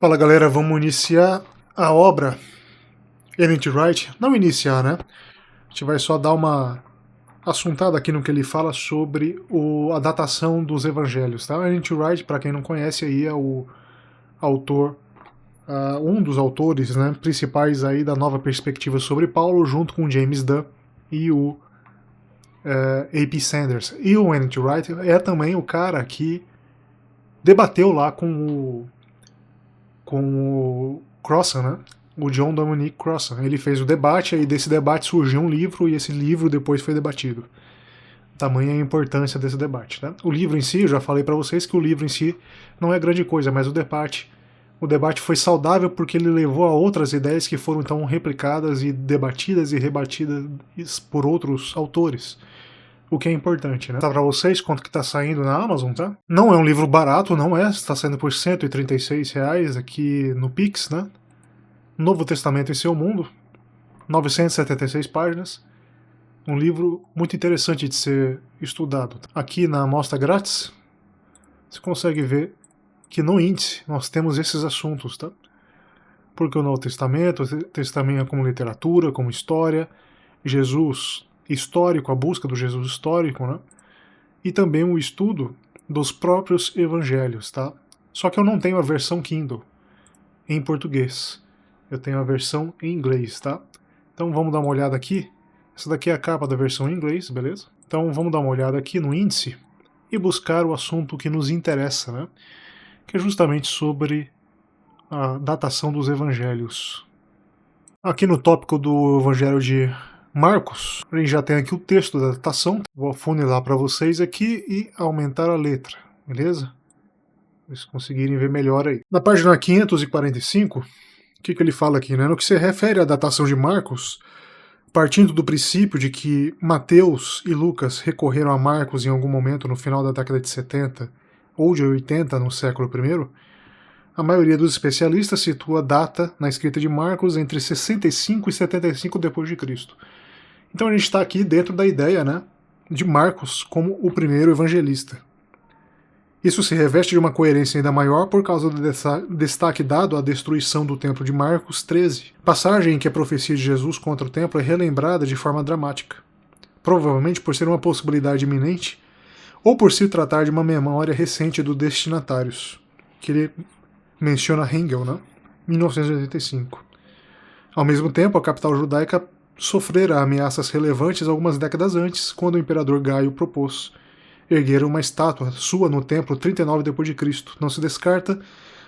Fala galera, vamos iniciar a obra Ellen G. White. Não iniciar, né? A gente vai só dar uma assuntada aqui no que ele fala sobre a datação dos evangelhos, tá? Ellen G. White, para quem não conhece, aí é o autor, um dos autores, né, principais aí da nova perspectiva sobre Paulo, junto com James Dunn e o A.P. Sanders. E o Ellen G. White é também o cara que debateu lá com o Crossan, né? O John Dominic Crossan. Ele fez o debate, e desse debate surgiu um livro, e esse livro depois foi debatido. Tamanha a importância desse debate, né? O livro em si, eu já falei para vocês que o livro em si não é grande coisa, mas o debate foi saudável porque ele levou a outras ideias que foram então replicadas e debatidas e rebatidas por outros autores. O que é importante, né? Tá pra vocês quanto que tá saindo na Amazon, tá? Não é um livro barato, não é? Está saindo por R$136 aqui no Pix, né? Novo Testamento em Seu Mundo, 976 páginas. Um livro muito interessante de ser estudado. Aqui na amostra grátis, você consegue ver que no índice nós temos esses assuntos, tá? Porque o Novo Testamento, testemunha como literatura, como história, Jesus histórico, a busca do Jesus histórico, né? E também o estudo dos próprios evangelhos, tá? Só que eu não tenho a versão Kindle em português. Eu tenho a versão em inglês, tá? Então vamos dar uma olhada aqui. Essa daqui é a capa da versão em inglês, beleza? Então vamos dar uma olhada aqui no índice e buscar o assunto que nos interessa, né? Que é justamente sobre a datação dos evangelhos. Aqui no tópico do evangelho de Marcos, a gente já tem aqui o texto da datação. Vou afunilar para vocês aqui e aumentar a letra, beleza? Para vocês conseguirem ver melhor aí. Na página 545, o que ele fala aqui, né? No que se refere à datação de Marcos, partindo do princípio de que Mateus e Lucas recorreram a Marcos em algum momento no final da década de 70 ou de 80 no século I, a maioria dos especialistas situa a data na escrita de Marcos entre 65 e 75 depois de Cristo. Então a gente está aqui dentro da ideia, né, de Marcos como o primeiro evangelista. Isso se reveste de uma coerência ainda maior por causa do destaque dado à destruição do templo de Marcos 13, passagem em que a profecia de Jesus contra o templo é relembrada de forma dramática, provavelmente por ser uma possibilidade iminente ou por se tratar de uma memória recente dos destinatários, que ele menciona Hengel, né, 1985. Ao mesmo tempo, a capital judaica sofrera ameaças relevantes algumas décadas antes, quando o imperador Gaio propôs erguer uma estátua sua no templo 39 d.C. Não se descarta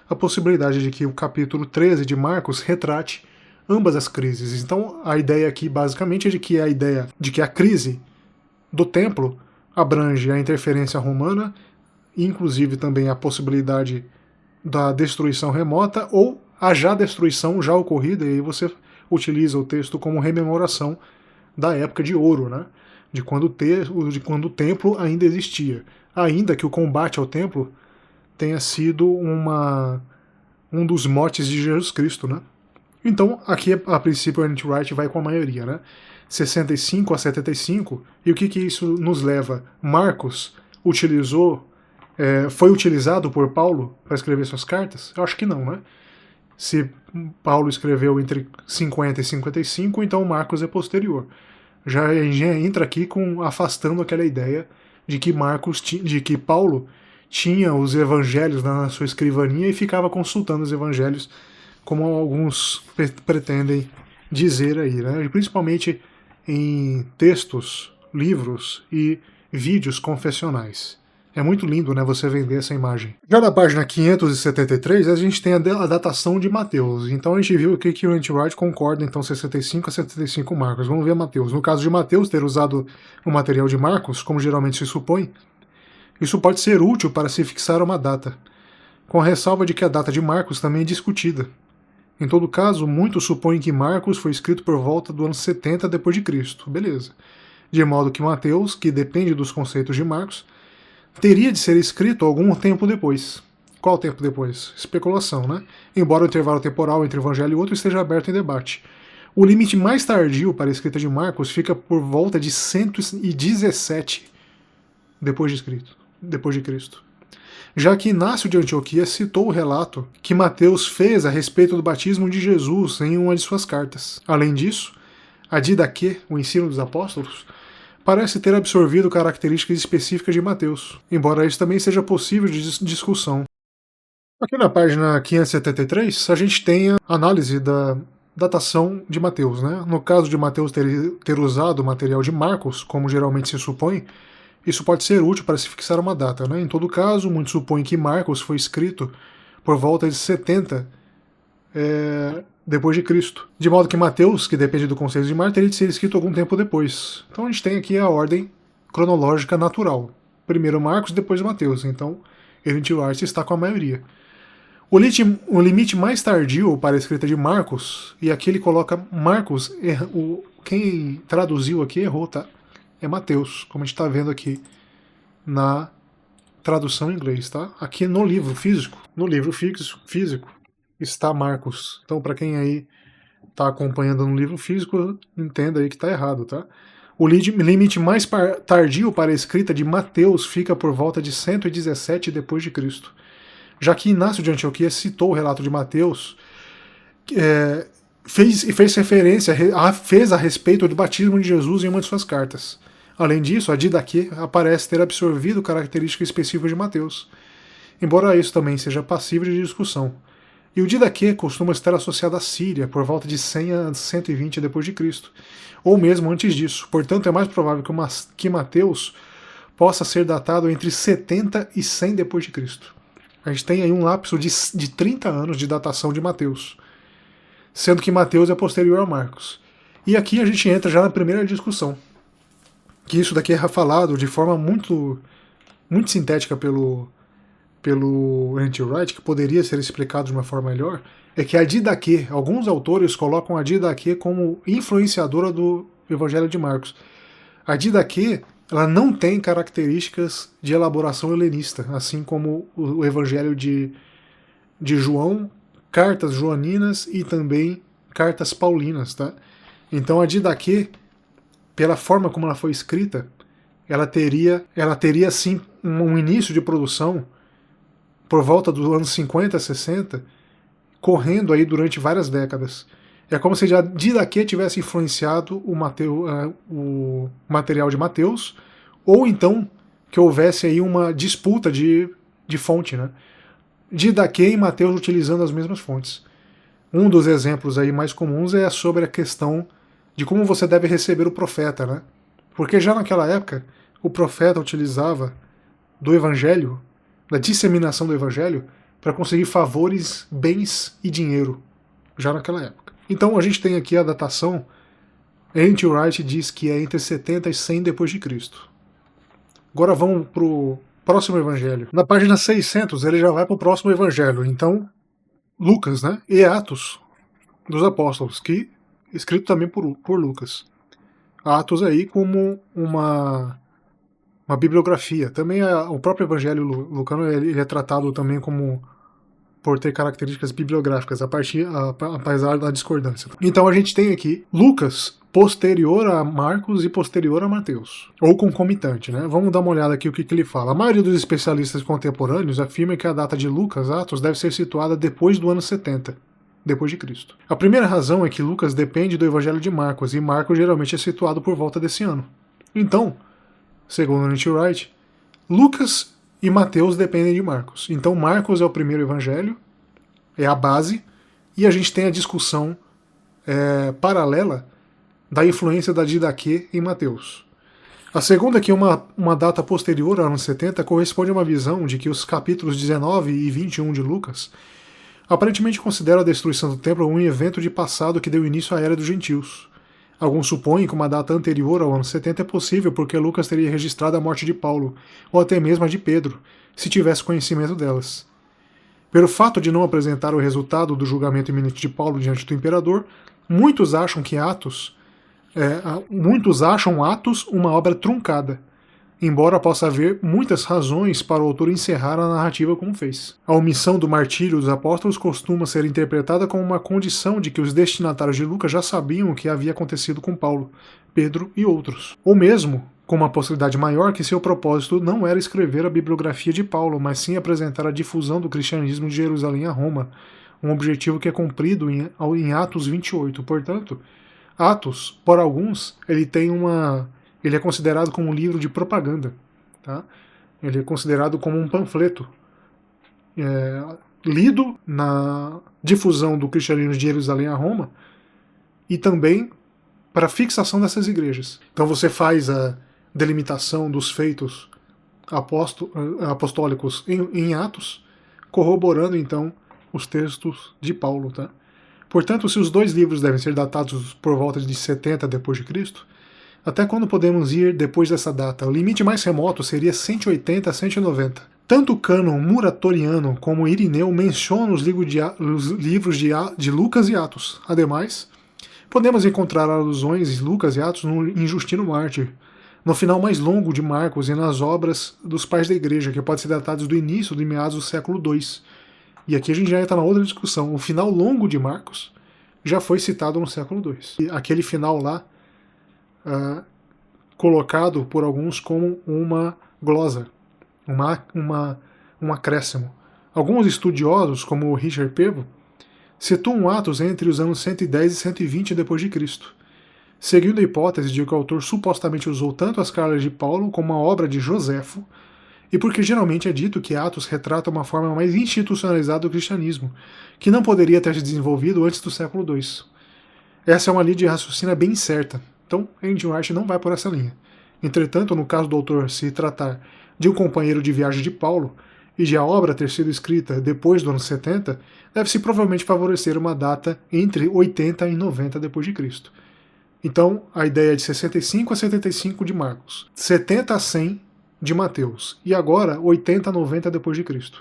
a possibilidade de que o capítulo 13 de Marcos retrate ambas as crises. Então, a ideia aqui, basicamente, é de que a crise do templo abrange a interferência romana, inclusive também a possibilidade da destruição remota ou a destruição já ocorrida, e aí você utiliza o texto como rememoração da época de ouro, né? De quando o templo ainda existia, ainda que o combate ao templo tenha sido um dos motes de Jesus Cristo, né? Então, aqui, a princípio, a Ellen G. White vai com a maioria, né? 65 a 75, e o que isso nos leva? Marcos foi utilizado por Paulo para escrever suas cartas? Eu acho que não, né? Se Paulo escreveu entre 50 e 55, então Marcos é posterior. Já entra aqui afastando aquela ideia de que Paulo tinha os evangelhos na sua escrivaninha e ficava consultando os evangelhos, como alguns pretendem dizer aí, né? E principalmente em textos, livros e vídeos confessionais. É muito lindo, né, você vender essa imagem. Já na página 573, a gente tem a datação de Mateus. Então a gente viu aqui que o Ellen G. White concorda, então, 65 a 75 Marcos. Vamos ver Mateus. No caso de Mateus ter usado o material de Marcos, como geralmente se supõe, isso pode ser útil para se fixar uma data, com a ressalva de que a data de Marcos também é discutida. Em todo caso, muitos supõem que Marcos foi escrito por volta do ano 70 d.C. Beleza. De modo que Mateus, que depende dos conceitos de Marcos, teria de ser escrito algum tempo depois. Qual tempo depois? Especulação, né? Embora o intervalo temporal entre um evangelho e outro esteja aberto em debate. O limite mais tardio para a escrita de Marcos fica por volta de 117 depois de Cristo. já que Inácio de Antioquia citou o relato que Mateus fez a respeito do batismo de Jesus em uma de suas cartas. Além disso, a didaquê, o ensino dos apóstolos, parece ter absorvido características específicas de Mateus, embora isso também seja possível de discussão. Aqui na página 573, a gente tem a análise da datação de Mateus, né? No caso de Mateus ter usado o material de Marcos, como geralmente se supõe, isso pode ser útil para se fixar uma data, né? Em todo caso, muitos supõem que Marcos foi escrito por volta de 70 depois de Cristo. De modo que Mateus, que depende do conceito de Mar, teria de ser escrito algum tempo depois. Então a gente tem aqui a ordem cronológica natural. Primeiro Marcos, depois Mateus. Então, Ellen White está com a maioria. O limite mais tardio para a escrita de Marcos, e aqui ele coloca Marcos, quem traduziu aqui errou, tá? É Mateus, como a gente está vendo aqui na tradução em inglês, tá? Aqui no livro físico, está Marcos. Então, para quem aí está acompanhando no livro físico, entenda aí que está errado, tá? O limite mais tardio para a escrita de Mateus fica por volta de 117 depois de Cristo. Já que Inácio de Antioquia citou o relato de Mateus, fez referência, fez a respeito do batismo de Jesus em uma de suas cartas. Além disso, a didaquê aparece ter absorvido características específicas de Mateus, embora isso também seja passível de discussão. E o didaquê costuma estar associado à Síria, por volta de 100 a 120 depois de Cristo, ou mesmo antes disso. Portanto, é mais provável que Mateus possa ser datado entre 70 e 100 depois de Cristo. A gente tem aí um lapso de 30 anos de datação de Mateus, sendo que Mateus é posterior a Marcos. E aqui a gente entra já na primeira discussão, que isso daqui é falado de forma muito sintética pelo N.T. Wright, que poderia ser explicado de uma forma melhor, é que a didaquê, alguns autores colocam a didaquê como influenciadora do Evangelho de Marcos. A didaquê, ela não tem características de elaboração helenista, assim como o Evangelho de João, cartas joaninas e também cartas paulinas, tá? Então a didaquê, pela forma como ela foi escrita, ela teria sim um início de produção por volta dos anos 50, 60, correndo aí durante várias décadas. É como se a didaquê tivesse influenciado o material de Mateus, ou então que houvesse aí uma disputa de fonte, né? Didaquê e Mateus utilizando as mesmas fontes. Um dos exemplos aí mais comuns é sobre a questão de como você deve receber o profeta, né? Porque já naquela época, o profeta utilizava do evangelho, da disseminação do evangelho, para conseguir favores, bens e dinheiro, já naquela época. Então a gente tem aqui a datação, N.T. Wright diz que é entre 70 e 100 depois de Cristo. Agora vamos para o próximo evangelho. Na página 600 ele já vai para o próximo evangelho. Então, Lucas, né? E Atos dos Apóstolos, que escrito também por Lucas. Atos aí como uma bibliografia. Também o próprio evangelho lucano ele é tratado também como por ter características bibliográficas, apesar da discordância. Então a gente tem aqui Lucas posterior a Marcos e posterior a Mateus, ou concomitante, né? Vamos dar uma olhada aqui o que ele fala. A maioria dos especialistas contemporâneos afirma que a data de Lucas, Atos, deve ser situada depois do ano 70, depois de Cristo. A primeira razão é que Lucas depende do Evangelho de Marcos, e Marcos geralmente é situado por volta desse ano. Então, segundo N.T. Wright, Lucas e Mateus dependem de Marcos. Então Marcos é o primeiro evangelho, é a base, e a gente tem a discussão paralela da influência da didaquê em Mateus. A segunda, que é uma data posterior ao ano 70, corresponde a uma visão de que os capítulos 19 e 21 de Lucas aparentemente consideram a destruição do templo um evento de passado que deu início à era dos gentios. Alguns supõem que uma data anterior ao ano 70 é possível porque Lucas teria registrado a morte de Paulo, ou até mesmo a de Pedro, se tivesse conhecimento delas. Pelo fato de não apresentar o resultado do julgamento iminente de Paulo diante do imperador, muitos acham Atos uma obra truncada, embora possa haver muitas razões para o autor encerrar a narrativa como fez. A omissão do martírio dos apóstolos costuma ser interpretada como uma condição de que os destinatários de Lucas já sabiam o que havia acontecido com Paulo, Pedro e outros. Ou mesmo com uma possibilidade maior que seu propósito não era escrever a bibliografia de Paulo, mas sim apresentar a difusão do cristianismo de Jerusalém a Roma, um objetivo que é cumprido em Atos 28. Portanto, Atos, por alguns, ele é considerado como um livro de propaganda. Tá? Ele é considerado como um panfleto lido na difusão do cristianismo de Jerusalém a Roma e também para a fixação dessas igrejas. Então você faz a delimitação dos feitos apostólicos em Atos, corroborando então os textos de Paulo. Tá? Portanto, se os dois livros devem ser datados por volta de 70 depois de Cristo, até quando podemos ir depois dessa data? O limite mais remoto seria 180 a 190. Tanto o cânon muratoriano como Irineu mencionam os livros de Lucas e Atos. Ademais, podemos encontrar alusões em Lucas e Atos em Justino Mártir, no final mais longo de Marcos e nas obras dos pais da igreja, que podem ser datados do início de meados do século II. E aqui a gente já entra na outra discussão. O final longo de Marcos já foi citado no século II. E aquele final lá, colocado por alguns como uma glosa, um acréscimo. Alguns estudiosos, como Richard Pevo, situam Atos entre os anos 110 e 120 d.C., seguindo a hipótese de que o autor supostamente usou tanto as cartas de Paulo como a obra de Joséfo, e porque geralmente é dito que Atos retrata uma forma mais institucionalizada do cristianismo, que não poderia ter se desenvolvido antes do século II. Essa é uma linha de raciocínio bem certa, então Andrew White não vai por essa linha. Entretanto, no caso do autor se tratar de um companheiro de viagem de Paulo, e de a obra ter sido escrita depois do ano 70, deve-se provavelmente favorecer uma data entre 80 e 90 d.C. Então, a ideia é de 65 a 75 de Marcos, 70 a 100 de Mateus, e agora 80 a 90 d.C.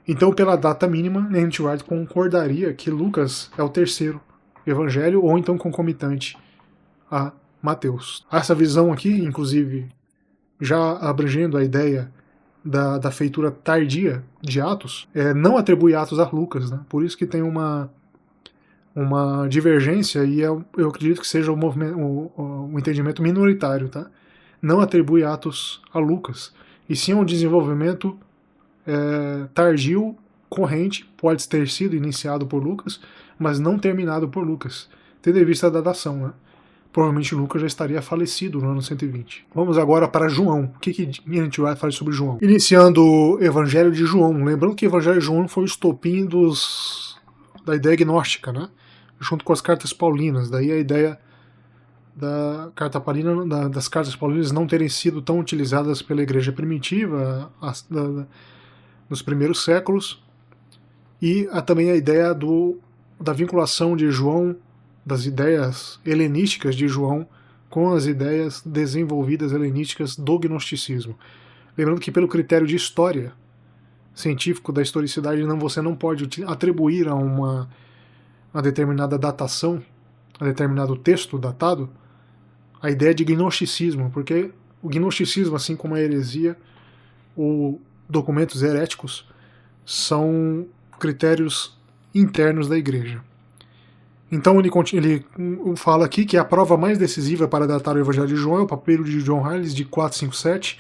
Então, pela data mínima, Andrew White concordaria que Lucas é o terceiro evangelho, ou então concomitante a Mateus. Essa visão aqui, inclusive, já abrangendo a ideia da feitura tardia de Atos, não atribui Atos a Lucas, né? Por isso que tem uma divergência, e eu acredito que seja um entendimento minoritário, tá? Não atribui Atos a Lucas, e sim um desenvolvimento tardio, corrente, pode ter sido iniciado por Lucas, mas não terminado por Lucas, tendo em vista a datação, né? Provavelmente Lucas já estaria falecido no ano 120. Vamos agora para João. O que a gente vai falar sobre João? Iniciando o Evangelho de João. Lembrando que o Evangelho de João foi o estopim da ideia gnóstica, né? Junto com as cartas paulinas. Daí a ideia da carta paulina, das cartas paulinas não terem sido tão utilizadas pela igreja primitiva nos primeiros séculos. E também a ideia da vinculação de João, das ideias helenísticas de João com as ideias desenvolvidas helenísticas do gnosticismo. Lembrando que pelo critério de história científico da historicidade, você não pode atribuir a uma determinada datação, a determinado texto datado, a ideia de gnosticismo, porque o gnosticismo, assim como a heresia ou documentos heréticos, são critérios internos da igreja. Então ele fala aqui que a prova mais decisiva para datar o Evangelho de João é o papiro de John Harris de 457.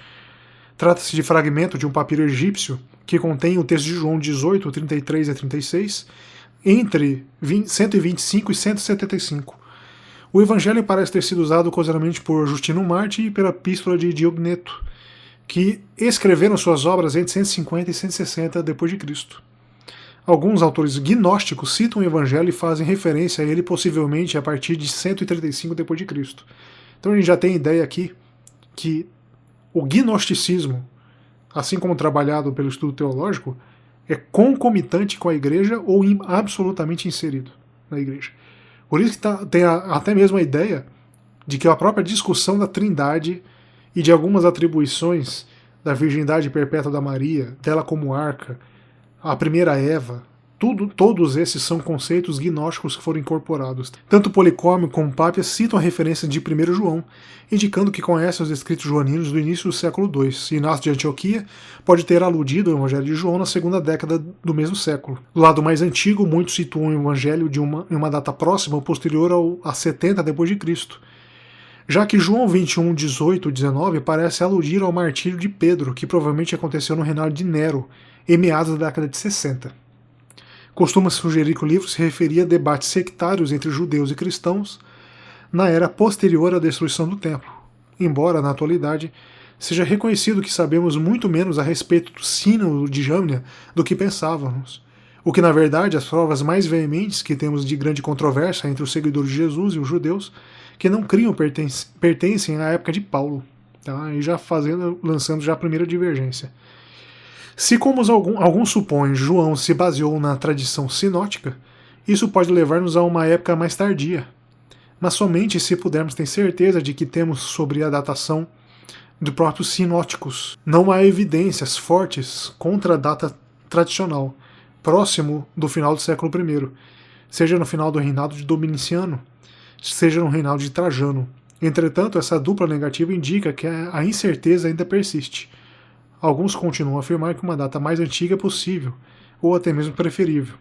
Trata-se de fragmento de um papiro egípcio que contém o texto de João 18, 33 a 36, entre 125 e 175. O Evangelho parece ter sido usado ocasionalmente por Justino Mártir e pela Epístola de Diogneto, que escreveram suas obras entre 150 e 160 d.C. Alguns autores gnósticos citam o Evangelho e fazem referência a ele possivelmente a partir de 135 d.C. Então a gente já tem a ideia aqui que o gnosticismo, assim como trabalhado pelo estudo teológico, é concomitante com a igreja ou absolutamente inserido na igreja. Por isso que tem até mesmo a ideia de que a própria discussão da Trindade e de algumas atribuições da virgindade perpétua da Maria, dela como arca, a primeira Eva, todos esses são conceitos gnósticos que foram incorporados. Tanto Policórnio como Pápias citam a referência de 1 João, indicando que conhecem os escritos joaninos do início do século II. Inácio de Antioquia pode ter aludido ao Evangelho de João na segunda década do mesmo século. Do lado mais antigo, muitos situam o Evangelho em uma data próxima ou posterior a 70 d.C. já que João 21, 18 e 19 parece aludir ao martírio de Pedro, que provavelmente aconteceu no reinado de Nero, em meados da década de 60. Costuma-se sugerir que o livro se referia a debates sectários entre judeus e cristãos na era posterior à destruição do templo, embora, na atualidade, seja reconhecido que sabemos muito menos a respeito do Sínodo de Jamnia do que pensávamos, o que, na verdade, as provas mais veementes que temos de grande controvérsia entre os seguidores de Jesus e os judeus que não criam pertencem à época de Paulo, tá? E já lançando já a primeira divergência. Se, como alguns supõem, João se baseou na tradição sinótica, isso pode levar-nos a uma época mais tardia, mas somente se pudermos ter certeza de que temos sobre a datação dos próprios sinóticos. Não há evidências fortes contra a data tradicional, próximo do final do século I, seja no final do reinado de Dominiciano, seja no reinado de Trajano. Entretanto, essa dupla negativa indica que a incerteza ainda persiste. Alguns continuam a afirmar que uma data mais antiga é possível, ou até mesmo preferível.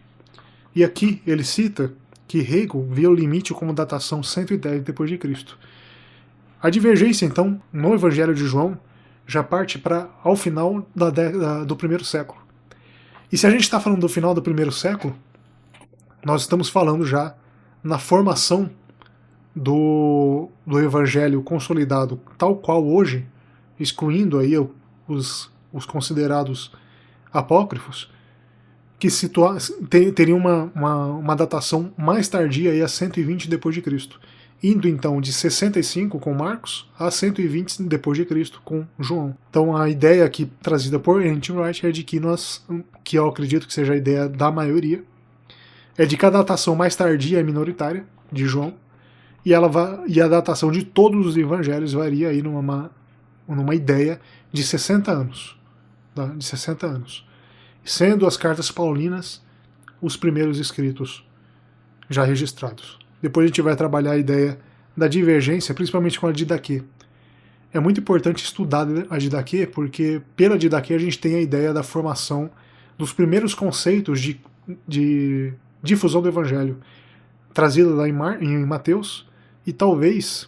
E aqui ele cita que Hegel via o limite como datação 110 d.C. A divergência, então, no Evangelho de João, já parte para ao final do primeiro século. E se a gente está falando do final do primeiro século, nós estamos falando já na formação do Evangelho consolidado tal qual hoje, excluindo aí os considerados apócrifos, que teriam uma datação mais tardia aí a 120 d.C., indo então de 65 com Marcos a 120 d.C. com João. Então a ideia aqui trazida por N.T. Wright é de que eu acredito que seja a ideia da maioria, é de que a datação mais tardia é minoritária, de João, e a datação de todos os evangelhos varia aí numa ideia de 60 anos. Tá? De 60 anos. Sendo as cartas paulinas os primeiros escritos já registrados. Depois a gente vai trabalhar a ideia da divergência, principalmente com a Didaquê. É muito importante estudar a Didaquê, porque pela Didaquê a gente tem a ideia da formação dos primeiros conceitos de difusão do Evangelho, trazida lá em Mateus, e talvez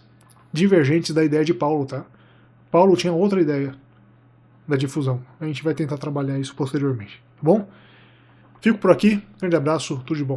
divergentes da ideia de Paulo. Tá? Paulo tinha outra ideia da difusão. A gente vai tentar trabalhar isso posteriormente. Tá bom? Fico por aqui. Grande abraço. Tudo de bom.